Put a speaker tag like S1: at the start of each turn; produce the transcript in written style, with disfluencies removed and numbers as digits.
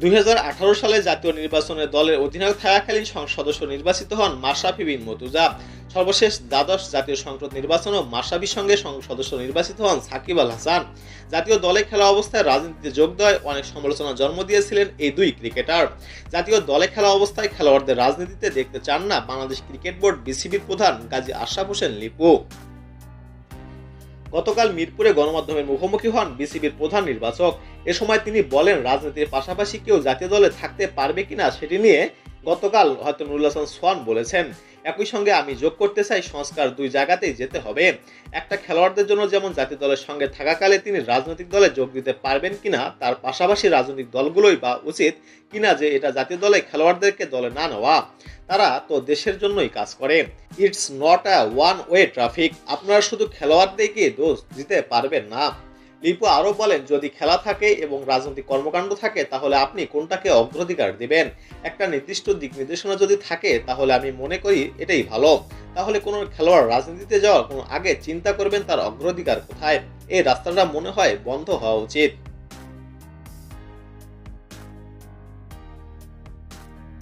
S1: 2018 সালে জাতীয় নির্বাচনে দলের অধিনায়ক থাকাকালীন সংসদ সদস্য নির্বাচিত হন মাশরাফি বিন মুর্তজা। সর্বশেষ দ্বাদশ জাতীয় সংসদ নির্বাচনেও মাশরাফির সঙ্গে সংসদ সদস্য নির্বাচিত হন সাকিব আল হাসান। জাতীয় দলে খেলা অবস্থায় রাজনীতিতে যোগ দেওয়ায় অনেক সমালোচনা জন্ম দিয়েছিলেন এই দুই ক্রিকেটার। জাতীয় দলে খেলা অবস্থায় খেলোয়াড়দের রাজনীতিতে দেখতে চান না বাংলাদেশ ক্রিকেট বোর্ড বিসিবির প্রধান গাজী আশরাফ হোসেন লিপু। গতকাল মিরপুরে গণমাধ্যমের মুখোমুখি হন বিসিবির প্রধান নির্বাচক। এ সময় তিনি বলেন, রাজনীতির পাশাপাশি কেউ জাতীয় দলে থাকতে পারবে কিনা সেটি নিয়ে গতকাল হয়তো নুরুল হাসান সোহান বলেছেন। একই সঙ্গে আমি যোগ করতে চাই, সংস্কার দুই জায়গাতেই যেতে হবে। একটা খেলোয়াড়দের জন্য যেমন জাতীয় দলের সঙ্গে থাকাকালে তিনি রাজনৈতিক দলে যোগ দিতে পারবেন কিনা, তার পাশাপাশি রাজনৈতিক দলগুলোই বা উচিত কিনা যে এটা জাতীয় দলে খেলোয়াড়দেরকে দলে না নেওয়া। তারা তো দেশের জন্যই কাজ করে। It's not a one way traffic. আপনারা শুধু খেলোয়াড়দেরকে দোষ দিতে পারবেন না। লিপু আরও বলেন, যদি খেলা থাকে এবং রাজনৈতিক কর্মকাণ্ড থাকে তাহলে আপনি কোনটাকে অগ্রাধিকার দিবেন। একটা নির্দিষ্ট দিক নির্দেশনা যদি থাকে তাহলে আমি মনে করি এটাই ভালো। তাহলে কোনো খেলোয়াড় রাজনীতিতে যাওয়ার কোনো আগে চিন্তা করবেন তার অগ্রাধিকার কোথায়। এই রাস্তাটা মনে হয় বন্ধ হওয়া উচিত।